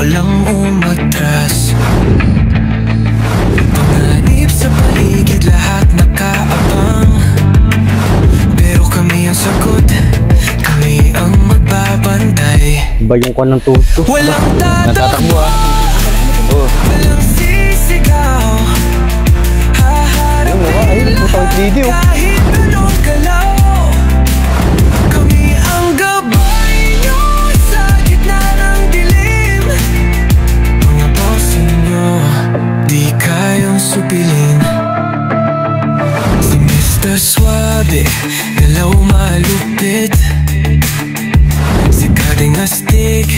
walang umatras. Panganib sa paligid, lahat nakaabang. Pero kami ang sagot, kami ang magbabantay. Ba yung kwan ng tuto? Walang tatakbo, walang sisigaw. Haharapin lahat kahit anong galaw. Kami ang gabay nyo sa gitna ng dilim. Mga bossing nyo, di kayang supilin. Si Mr. Suave, galaw malupit. Si Karding astig,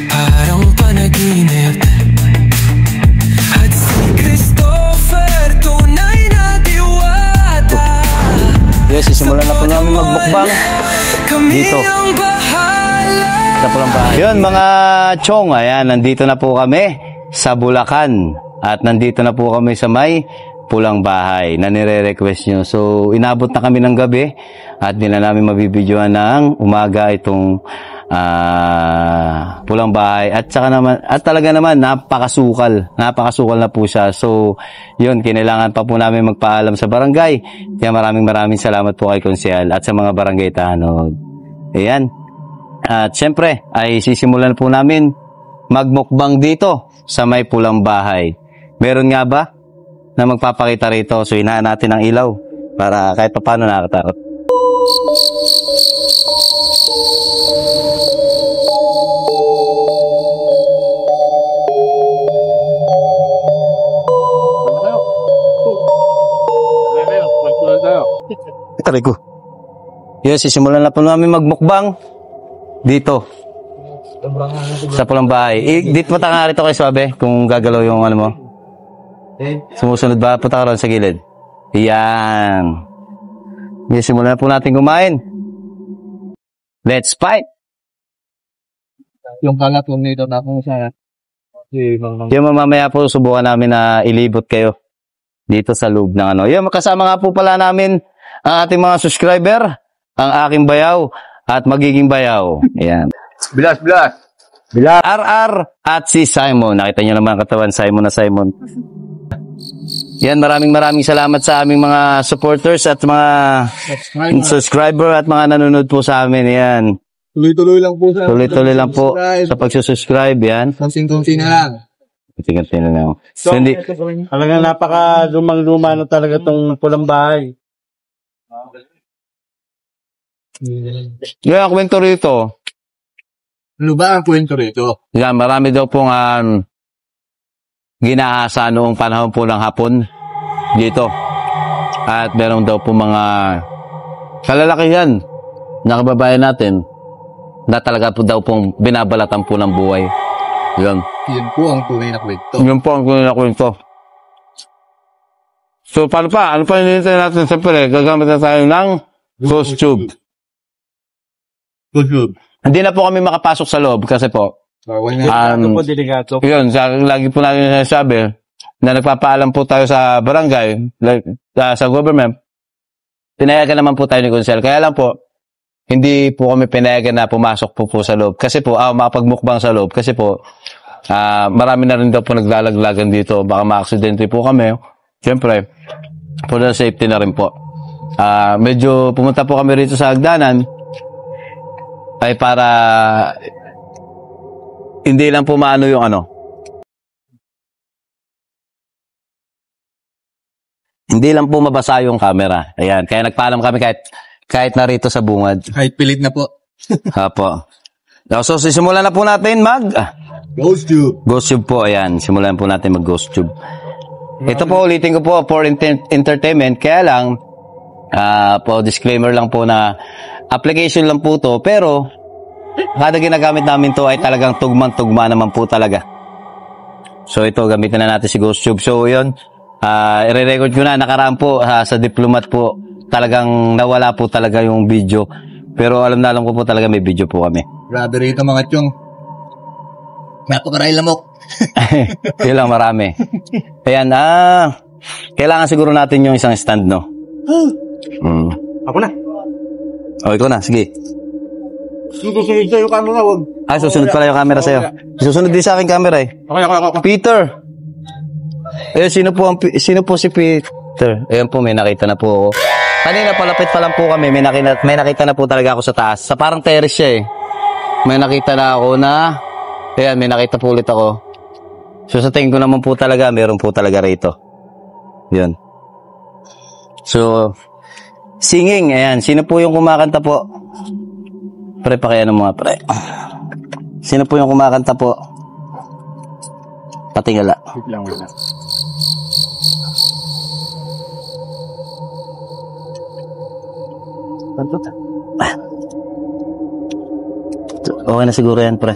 parang panaginip. At si Christopher, tunay na diwata. Yes, simulan na po namin magbukbang dito sa Pulang Bahay. Yun mga chong, ayan, nandito na po kami sa Bulacan. At nandito na po kami sa may Pulang Bahay na nire-request nyo. So, inabot na kami ng gabi at di na namin mabibidyoan ng umaga itong Pulang Bahay. At saka naman, at talaga naman, napakasukal na po siya. So, yun, kinailangan pa po namin magpaalam sa barangay. Kaya maraming salamat po kay Konsehal at sa mga barangay tanod. Ayan. At syempre, ay sisimulan po namin magmukbang dito sa may Pulang Bahay. Meron nga ba na magpapakita rito? So, hinaan natin ang ilaw para kahit pa paano nakakatakot. Taray ko. Yes, sisimulan na po namin magmukbang dito sa Pulang Bahay. Dito mo tanga rito kay Suave kung gagalaw yung ano mo. Sumusunod ba? Punta ka ron sa gilid. Yan. Yes, simulan na po natin kumain. Let's fight! Yung kalat kung nito na kung sana. Yung mamaya po subukan namin na ilibot kayo dito sa loob ng ano. Yung makasama nga po pala namin ang ating mga subscriber, ang aking bayaw at magiging bayaw. Ayan. Bilas! RR at si Simon. Nakita nyo naman ang katawan, Simon na Simon. Yan, maraming salamat sa aming mga supporters at mga subscriber at mga nanonood po sa amin. Yan. Tuloy-tuloy lang po sa Tuloy-tuloy lang po sa pagsusubscribe. Yan. Konsing-konsing na lang. Konsing-konsing na lang. So, hindi. Talagang napaka-lumang-luma na talaga itong Pulang Bahay. Yan, ang kwento rito. Ano ba ang kwento rito? Yan, marami daw pong ginahasa noong panahon po ng Hapon dito. At meron daw po mga kalalakihan na kababayan natin na talaga po daw pong binabalatan po ng buhay. Yun. Yan po ang tunay na kwento. Yun po ang tunay na kwento. So, paano pa? Ano pa hinihintay natin? Siyempre, gagamit na tayo ng ghost tube. Good job. Hindi na po kami makapasok sa loob kasi po Delegato. yun, lagi po natin sinasabi na nagpapaalam po tayo sa barangay, sa government, pinayagan naman po tayo ni Konsehal. Kaya lang po, hindi po kami pinayagan na pumasok po sa loob. Kasi po, makapagmukbang sa loob. Kasi po, marami na rin daw po naglalaglagan dito. Baka ma-aksidente po kami. Siyempre, for the safety na rin po. Medyo pumunta po kami rito sa hagdanan ay para hindi lang po maano yung ano. Hindi lang po mabasa yung camera. Ayan, kaya nagpaalam kami kahit narito sa bungad. Kahit pilit na po. Apo. So, simulan na po natin Ghost tube. Ghost tube po, ayan. Simulan po natin mag-ghost tube. Ito po, ulitin ko po, for entertainment. Kaya lang, po, disclaimer lang po na application lang po to, pero kada ginagamit namin to ay talagang tugmang-tugma naman po talaga. So ito, gamitin na natin si Ghost Tube. So yun, i-record ko na, nakaraan po sa Diplomat po, talagang nawala po talaga yung video. Pero alam ko po talaga may video po kami. Grabe rito mga tiyong. Napakaray lamok. Yun lang, marami. Ayan, kailangan siguro natin yung isang stand, no? Ako na. O, ikaw na, sige. Susunod sa'yo camera, wag. Ay, susunod pala yung camera sa'yo. Susunod din sa akin camera eh. Okay. Peter! Eh, sino po si Peter? Ayan po, may nakita na po ako. Kanina, palapit pa lang po kami, may nakita na po talaga ako sa taas. Sa parang terrace siya eh. May nakita na ako na, ayan, may nakita po ulit ako. So, sa tingin ko naman po talaga, meron po talaga rito. Yun. So, singing, ayan, sino po yung kumakanta po? Pre, pakiano mga pre. Sino po yung kumakanta po? Patingala. Wait lang. Okay na siguro yan, pre.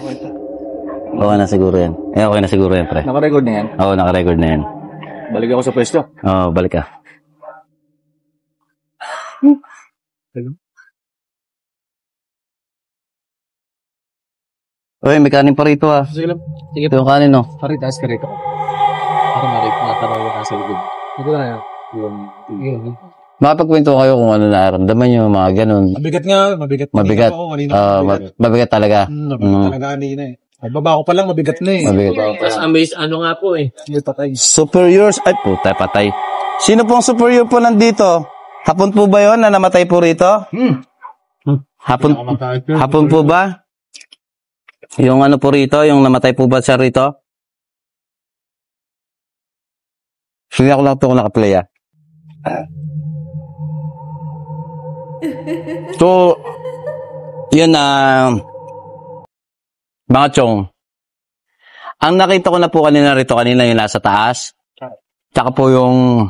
Okay na siguro yan. Eh, okay na siguro yan, pre. Naka-record na yan. Oo, naka-record na yan. Balik ako sa pwesto. Oo, balik ka. Uy, may kanin pa rito ah. Sige lang. Sige Ito yung kanin, no? Pari, taas ka rito. Para matarawa ka sa likod. Ito na yan. Yun. Makapagkwento kayo kung ano nararamdaman nyo, mga ganun. Mabigat nga. Mabigat. Mabigat. Mabigat talaga. Mabigat talaga kanina eh. Ay, baba ko pa lang, mabigat na eh. Mabigat. Tapos amaze, ano nga po eh. Hindi patay. Superiors, ay puta, patay. Sino pong superior po nandito? Hapon po ba yon na namatay po rito? Hapon po ba? Yung ano po rito, yung namatay po ba siya rito? Sige ako lang ito kung nakaplay ah. So, yun na, mga chong. Ang nakita ko na po kanina rito, kanina yung nasa taas. Tsaka po yung,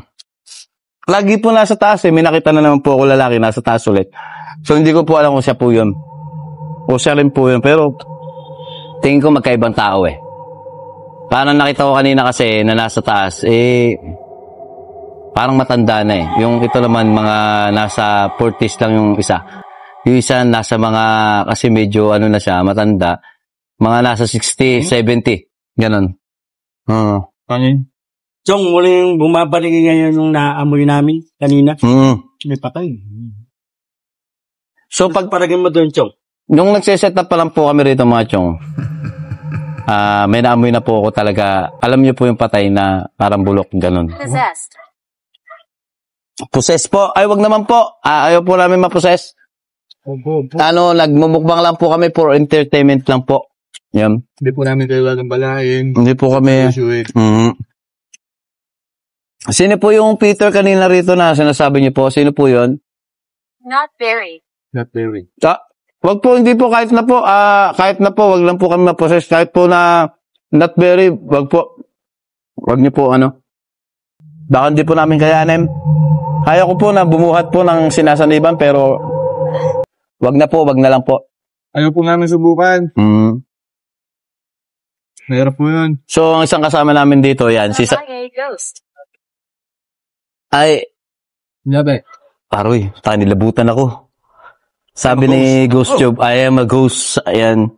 lagi po nasa taas eh, may nakita na naman po ako lalaki nasa taas ulit. So, hindi ko po alam kung siya po yun. O siya rin po yun, pero, tingin ko magkaibang tao eh. Parang nakita ko kanina kasi na nasa taas, eh, parang matanda na eh. Yung ito naman, mga nasa 40s lang yung isa. Yung isa nasa mga, kasi medyo ano na siya, matanda. Mga nasa 60, 70. Ganon. Kanin? Chong, muling bumabalik ngayon yung naamoy namin kanina. May patay. So, pag Paragin mo doon, Chong. nung nagsiset up pa lang po kami rito mga chong, may naamoy na po ako talaga. Alam niyo po yung patay na parang bulok, ganon. Possessed. Possess po? Ay, wag naman po. Ayaw po namin ma-possess. Ano, nagmumukbang lang po kami for entertainment lang po. Yan. Hindi po namin kayo balahin. Hindi po kami. Sino po yung Peter kanina rito na sinasabi niyo po? Sino po yun? Not very. Not very. Wag po, hindi po, kahit na po, wag lang po kami ma-possess. Kahit po na not very, wag po. Wag niyo po, ano. Baka hindi po namin kayanin. Kaya ko po na bumuhat po ng sinasaniban, pero wag na po, wag na lang po. Ayaw po namin subukan. Mahirap po yun. So, ang isang kasama namin dito, yan, si Am I a ghost? ay, Yabe. paroy, nilabutan ako. Sabi ni Ghost Job, I am a ghost. Ayan.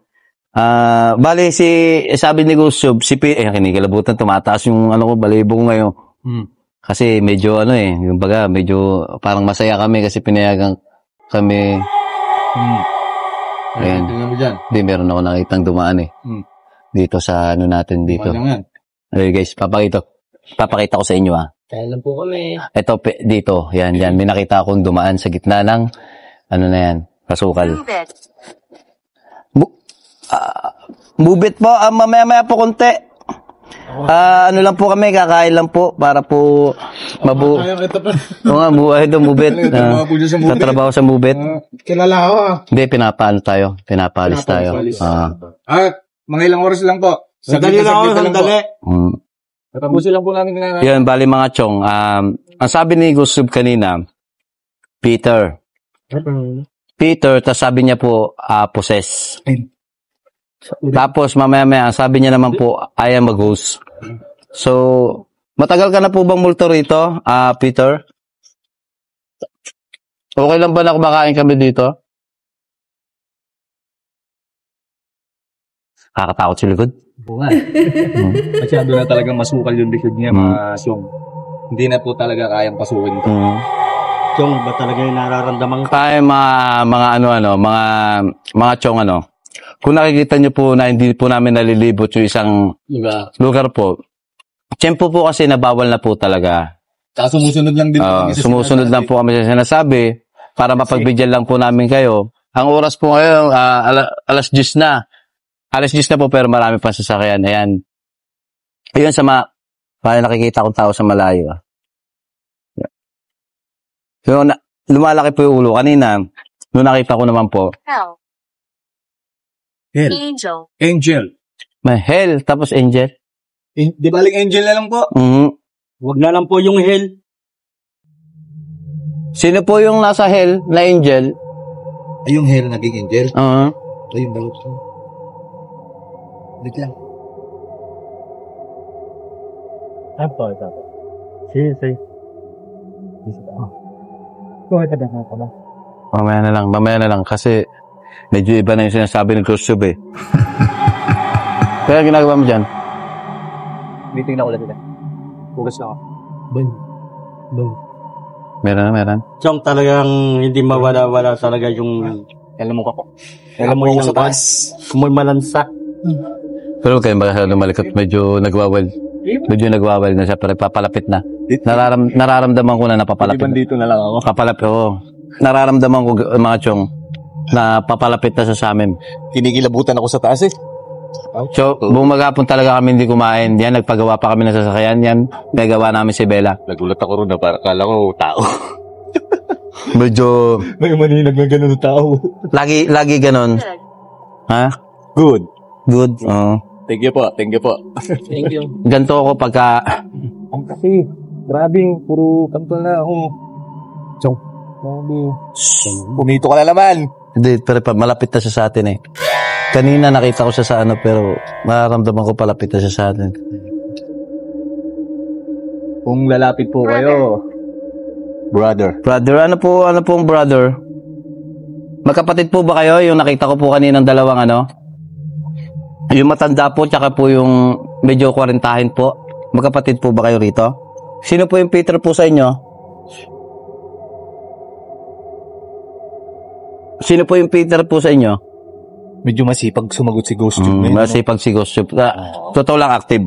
Bali, sabi ni Ghost Job, kinikilabutan, tumataas yung ano ko, balibo ko ngayon. Kasi medyo yung baga, medyo parang masaya kami kasi pinayagan kami. Ayan. Tingnan mo dyan. Hindi, meron ako nakitang dumaan eh. Dito sa ano natin dito. Okay guys, papakita ko sa inyo ah. Kaya lang po kami. Ito, dito, yan, may nakita akong dumaan sa gitna ng, ano na yan, kasukal. Move it. Move it po, mamaya po konti. Ano lang po kami, kakain lang po, para po, Ito pa. Oo nga, move it. Trabaho po dyan sa move it. Tatrabaho sa move it. Kilala ako ah. Hindi, pinapalis tayo. Mga ilang oras lang po. Sandali lang ako, sandali. Tapusin lang po namin kinakain. Yan, bali mga chong, ang sabi ni Gusub kanina, Peter, tas sabi niya po, possess. Tapos, mamaya, sabi niya naman po, I am a ghost. So, matagal ka na po bang multo rito, Peter? Okay lang ba na kumakain kami dito? Kakatakot sa likod? Oo nga. Masyado na talagang masukal yung likod niya, Masyong. Hindi na po talaga kayang pasukin ito. Chong, ba talaga yung nararamdaman ko? Kaya mga mga chong kung nakikita nyo po na hindi po namin nalilibot yung isang lugar po, tiyempo po kasi nabawal na po talaga. Sumusunod lang din Sumusunod lang po kami sa sinasabi para mapagbigyan lang po namin kayo. Ang oras po ngayon, alas 10 na. Alas 10 na po pero marami pa sasakyan. Ayan. Ayun parang nakikita kong tao sa malayo. So, lumalaki po yung ulo. Kanina, nung nakita ko naman po, Hell. Hell. Angel. Angel. may hell, tapos angel. Di baling angel na lang po. Huwag na lang po yung hell. Sino po yung nasa hell na angel? Ay, yung hell naging angel. Ay, yung balot ko. Wait lang. Ito. Sige. Kuha ka na ako na. Mamaya na lang kasi medyo iba na yung sinasabi ng Cruise Tube eh. Kaya ginagawa mo dyan? Meeting na ulit nila. Focus na ako. Meron. Chong, talagang hindi mawala-wala talaga yung... Alam mo ka po. Alam mo yung sa taas. Kumoy malansa. Pero huwag kayong masyadong malikot. Medyo nagwawal na siya pero papalapit na. Nararamdaman ko na napapalapit. Dito na lang ako. Papalapit, oo. Nararamdaman ko mga chong na papalapit na sa amin. Kinikilabutan ako sa taas eh. So, buong maghapon talaga kami hindi kumain. Yan, nagpagawa pa kami ng sasakyan. Yan, nagawa namin si Bella. Nagulat ako rin na para kala ko tao. Medyo, May maninag na gano'n na tao. lagi ganon. Good. Ha? Good. Good. Oo. Thank you po. Thank you. Ganto ako pagka, Ang kasi, grabing, puro kanto na ako. Chong. Pumito ka na naman. hindi, pero malapit na siya sa atin eh. Kanina nakita ko siya sa pero nararamdaman ko palapit na siya sa atin. Kung lalapit po kayo, brother. Brother, ano pong brother? Magkapatid po ba kayo? Yung nakita ko po kaninang dalawang yung matanda po, tsaka po yung medyo 40 po. Magkapatid po ba kayo rito? Sino po yung Peter po sa inyo? Sino po yung Peter po sa inyo? Medyo masipag sumagot si Ghost Tube. Masipag si Ghost Tube. Totoo lang active.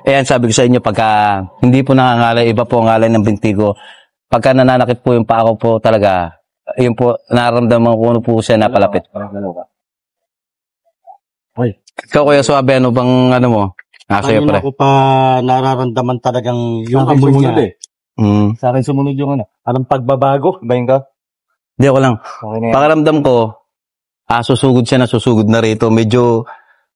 Ayan, sabi ko sa inyo, pagka hindi po nangangalay, iba po ang ngalay ng binti ko. Pagka nananakit po yung paa ko po talaga, yun po, nararamdaman ko ano po siya napalapit. Ikaw, Kuya Suabe, ano bang mo? Sa'yo, Kanina pre. ko pa nararamdaman talagang yung amoy niya. Sa akin sumunod yung Anong pagbabago? Bayin ka? Hindi ako lang. Okay na yan. Pakiramdam ko, susugod na rito. Medyo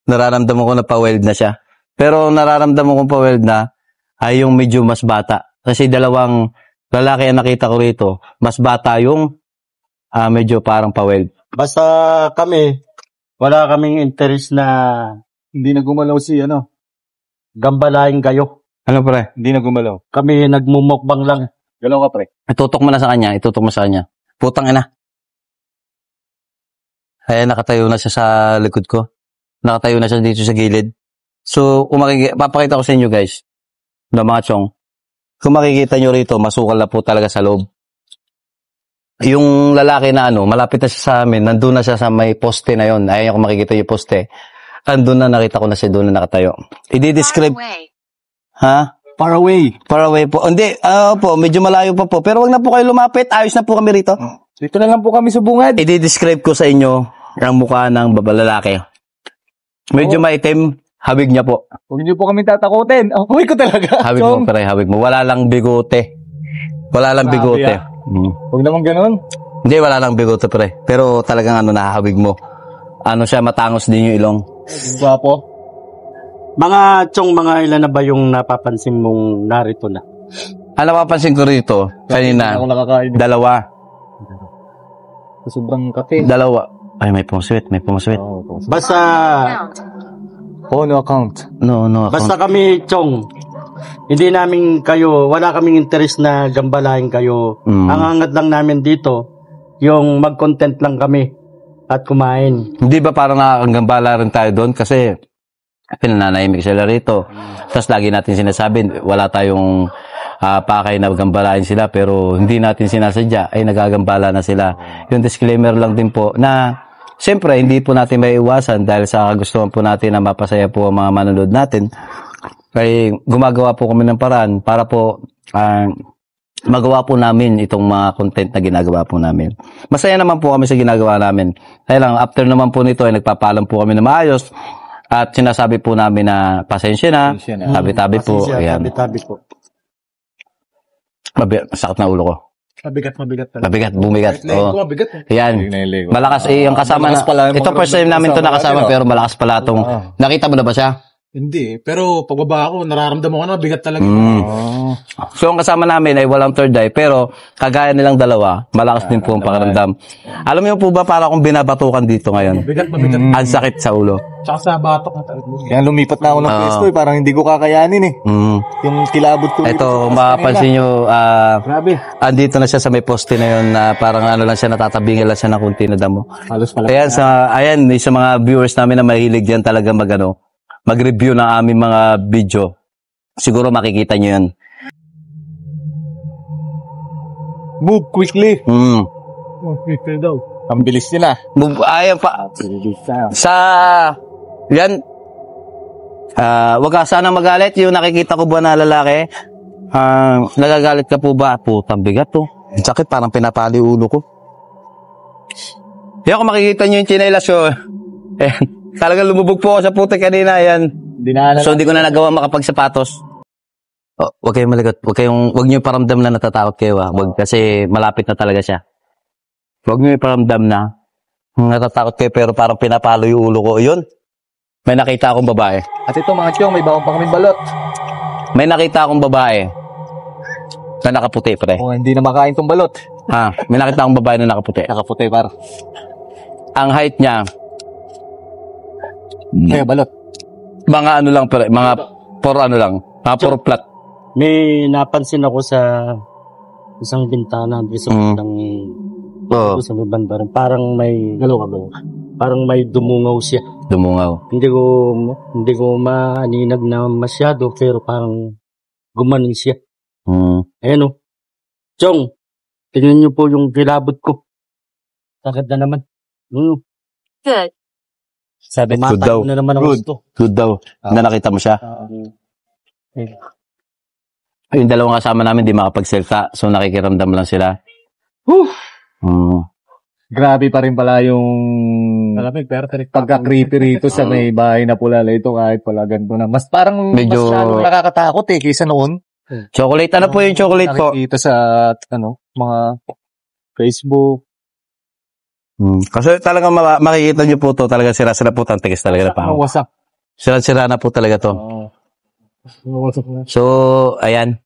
nararamdaman ko na pa-weld na siya. Pero nararamdaman ko pa-weld na ay yung medyo mas bata. Kasi dalawang lalaki ang nakita ko rito. Mas bata yung medyo parang pa-weld. Basta kami, wala kaming interest na Hindi na gumalaw si gambalain kayo. Ano, pre? Hindi na gumalaw. Kami nagmumukbang lang. Galaw ka, pre. Itutok mo na sa kanya. Putang ina. Ayan, nakatayo na siya sa likod ko. Nakatayo na siya dito sa gilid. So, kung papakita ko sa inyo guys, na mga chong, kung makikita nyo rito, masukal na po talaga sa loob. Yung lalaki na malapit na siya sa amin, nandun na siya sa may poste na yon. Ayan kung makikita yung poste. Andun na, nakita ko na siya doon na nakatayo. Far I-describe, away. ha? Far away. Far away po. Hindi, po, medyo malayo pa po. Pero wag na po kayo lumapit. Ayos na po kami rito. Dito na lang po kami sa bungad. I-describe ko sa inyo ang mukha ng babalalaki. Medyo maitim, habig niya po. Huwag niyo po kami tatakutin. Akoy ko talaga. Habig mo, pare, habig mo. Wala lang bigote. Grabe, Huwag naman ganun. Hindi, wala lang bigote, pre. Pero talagang nahahabig mo. Siya, matangos din yung ilong. Gwapo. Mga chong, mga ilan na ba yung napapansin mong narito na? Ang napapansin ko rito, kanina, Ako nakakain. dalawa. Sobrang kape. Dalawa. Ay, may pumuswit. Basta, No account. No, basta kami chong, hindi namin kayo, wala kaming interest na gambalain kayo. Ang hangat lang namin dito, yung mag-content lang kami at kumain. Hindi ba parang nakakagambala rin tayo doon? Kasi pinananahimik sila rito. Tapos lagi natin sinasabi, wala tayong pakay na gambalain sila pero hindi natin sinasadya ay nagagambala na sila. Yung disclaimer lang din po na siyempre hindi po natin maiiwasan dahil sa kagustuhan po natin na mapasaya po ang mga manonood natin. Kaya gumagawa po kami ng paraan para po magawa po namin itong mga content na ginagawa po namin. Masaya naman po kami sa ginagawa namin. Kaya lang, after naman po nito ay nagpapaalam po kami na maayos at sinasabi po namin na pasensya na, tabi-tabi po. Ayan. Tabi-tabi po. Sakit na ulo ko. Mabigat talaga. Mabigat, bumigat. Leg ko, Oo. mabigat. Ayan. Malakas yung kasama na. malakas pala yung Ito mga first time namin to nakasama kasama pero malakas pala itong. Nakita mo na ba siya? Hindi. Pero pagbaba ako, nararamdaman ko na mabigat talaga. So, ang kasama namin ay walang third eye, pero kagaya nilang dalawa, malakas din po ang pakiramdam. Alam niyo po ba para akong binabatukan dito ngayon? Mabigat. Ang sakit sa ulo. Tsaka sa batok na talaga. Kaya lumipat na ako ng pwesto eh. Parang hindi ko kakayanin eh. Yung kilabot ko. Ito, kung mapapansin nyo, andito na siya sa may poste na yun, na parang ano lang siya, natatabingin lang siya ng kunti na damo. Halos pala. Ayan, sa mga viewers namin na mahilig yan talaga mag-review ng aming mga video. Siguro makikita nyo yan. Move quickly. daw. Ang bilis nila. Ayan pa. Yan. Wag ka sana magalit. Yung nakikita ko ba na lalaki? Nagagalit ka po ba? Putang bigat to. Ang sakit, parang pinapali ulo ko. Yan, kung makikita nyo yung chinelas ko. Talagang lumubog po ako sa puti kanina. Yan. So, hindi ko na nagawa makapagsapatos. Wag kayong maligot. Wag nyo paramdam na natatakot kayo. Wag, kasi malapit na talaga siya. Wag nyo paramdam na natatakot kayo pero parang pinapalo yung ulo ko. Yun. May nakita akong babae. At ito mga chong, may bawang pa kaming balot. May nakita akong babae na nakaputi, pre. Oh, hindi na makain tong balot. May nakita akong babae na nakaputi. Nakaputi par. Ang height niya, Kaya balot. mga ano lang, pre. Mga puro flat. May napansin ako sa isang bintana sa bandang Oo. sa may banda rin. Parang may parang may dumungaw siya. Dumungaw. Hindi ko maaninag na masyado pero parang gumanon siya. Ayan o. Chong, tingnan niyo po yung kilabot ko. Sakit na naman. Good. Sabi, Good daw. na naman ang gusto. Good daw. Na nakita mo siya. Yung dalawang kasama namin di makapagsalita. So nakikiramdam lang sila. Grabe pa rin pala yung Malamig, pero pagka-creepy rito sa may bahay na pulala ito kahit pala ganito na. Mas parang Medyo- mas lalong nakakatakot eh kaysa noon. Chocolate. Ano po yung chocolate po? Nakikita sa mga Facebook. Kasi talagang makikita nyo po to talaga sira-sira po tantigas talaga na pa. Wasak. Sira-sira na po talaga to. So, ayan.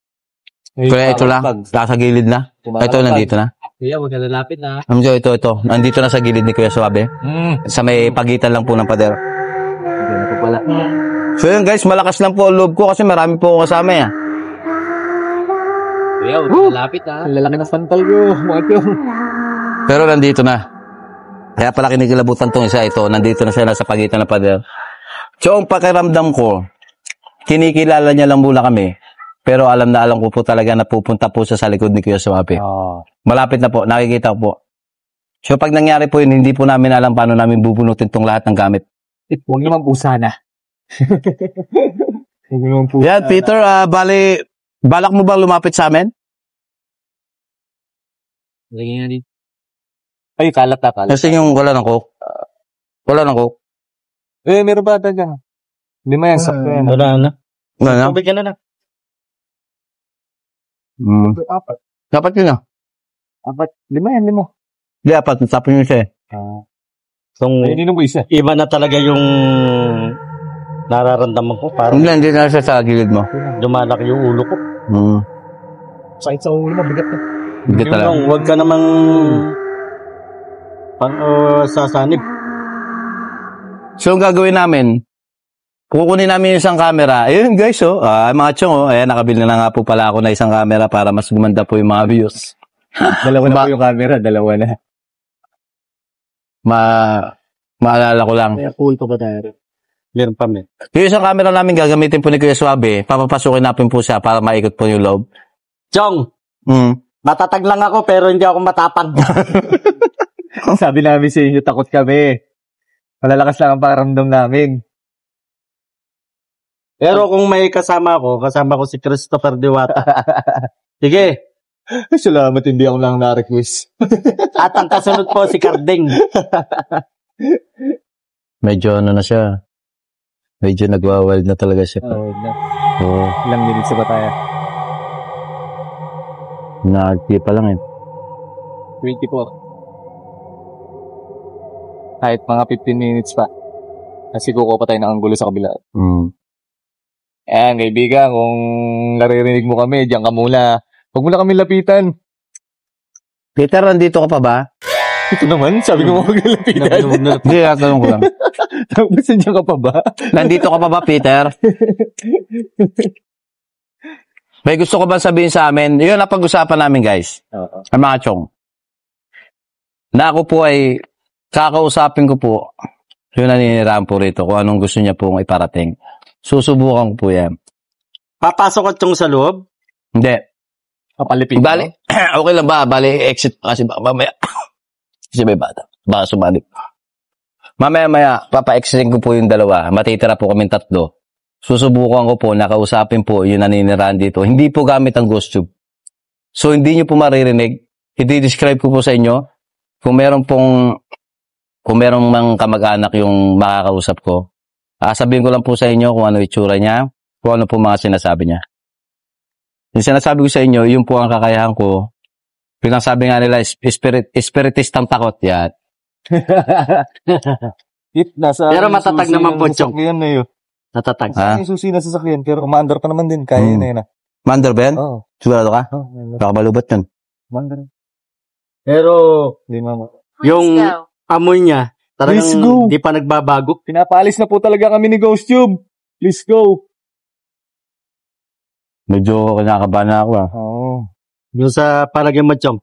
Kaya ito lang. Nasa gilid na. Ito, nandito na. Kuya, huwag ka lalapit na. Ito. Nandito na sa gilid ni Kuya Suabe. Sa may pagitan lang po ng pader. So yun guys, malakas lang po ang loob ko kasi marami po akong kasama eh. Kuya, huwag ka lalapit na. Ang lalaki ng pantal ko. Mga chong. Pero nandito na. Kaya pala kinikilabutan tong isa ito. Nandito na siya nasa pagitan ng pader. So ang pakiramdam ko, kinikilala niya lang muna kami. Pero alam ko po talaga na pupunta po siya sa likod ni Kuya Suabe. Malapit na po, nakikita ko po. So pag nangyari po yun, hindi po namin alam paano namin bubunutin tong lahat ng gamit. Huwag naman po sana. Huwag naman po Yan, Peter, balak mo bang lumapit sa amin? Lagyan nga dito. Ay, kalat. Kasi yung wala ng coke. Wala ng coke. Meron ba dyan? Hindi mo yan, sakto yan. Wala na. Wala na? Tubig ka na. Dapat yun ah. 5 yan, 5. Di, apat. Tapos yun siya eh. Ay, hindi mo isa. Iba na talaga yung nararamdaman ko. Parang Hindi na siya sa gilid mo. lumalaki yung ulo ko. Sakit sa ulo, mabigat na. Hindi talaga. Huwag ka namang sasanib. So, ang gagawin namin, kukunin namin yung isang camera. Ayun guys, mga chong, ayan, nakabili na nga po pala ako na isang camera para mas gumanda po yung mga views. Dalawa na po yung camera, dalawa na. Maalala ko lang. Kaya cool pa ba tayo? Meron pa may. Yung isang camera namin gagamitin po ni Kuya Suabe, papapasukin natin po siya para maikot po yung loob. Chong, matatag lang ako pero hindi ako matapang. Sabi namin sa inyo, takot kami. Malalakas lang ang pakiramdam namin. Pero kung may kasama ko si Christopher Diwata. Sige. Salamat, hindi ako lang na-request. At ang kasunod po si Carding. Medyo ano na siya. Medyo nagwawild na talaga siya. Oo. Ilang minutes ba tayo? Nagti pa lang eh. 24. Kahit mga 15 minutes pa. Kasi kukuha pa tayo ng anggulo sa kabila. Ayan, kaibigan, kung naririnig mo kami, diyan ka muna. Huwag mo na kami lapitan. Peter, nandito ka pa ba? Ito naman, sabi ko huwag na lapitan. Hindi, tatanong ko lang. Tapos diyan ka pa ba? Nandito ka pa ba, Peter? May gusto ko ba sabihin sa amin? Yun ang pag-usapan namin, guys. Ang mga chong. Na ako po ay kakausapin ko po yung naninirahan po rito kung anong gusto niya pong iparating. Susubukan ko po yan. Papasok at Chong sa loob? Hindi. Kapalipin Bali, okay lang ba? Bali, exit kasi baka mamaya. Kasi may bata. Baka sumali. Mamaya, papa-exitin ko po yung dalawa. Matitira po kami 3. Susubukan ko po, nakausapin po yung naninirahan dito. Hindi po gamit ang ghost tube. So, hindi nyo po maririnig. I-describe ko po sa inyo. Kung merong mang kamag-anak yung makakausap ko, sabihin ko lang po sa inyo kung ano itsura niya, kung ano po mga sinasabi niya. Yung sinasabi ko sa inyo, yun po ang kakayahan ko. Pinasabi nga nila, spiritistang takot. Yan. Pero matatag naman po, Chong. Yan. Natatag. Yung susi na sasakyan, pero umaandar pa naman din. Kaya na yun. Mandar ba yan? Oo. Sigurado ka? Baka malubat yun. Umaandar. Pero Hindi mama. yung Please go. amoy niya, Let's talagang go. di pa nagbabago. Pinapaalis na po talaga kami ni Ghost Tube. Let's go. Medyo kinakabahan na ako Oo. Yung sa palagay mo, Chong.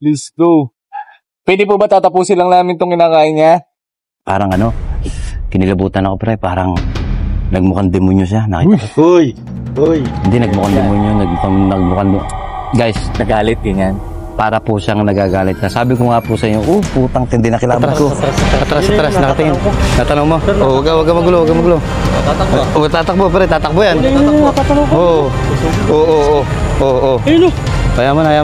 Let's go. Pwede po ba tatapusin lang namin itong kinakain niya? Parang ano, kinilabutan ako pre, parang nagmukhang demonyo siya. Nakita ko. Uy. Hindi, nagmukhang demonyo, nagmukhang guys, Nagalit, ganyan. para po siyang nagagalit na. Sabi ko nga po sa inyo, putang tindi na kilabot ko. Atras, nakatingin. Natanong mo. Huwag ka magulo. Huwag tatakbo, pre, tatakbo yan. Oo. Kaya mo na.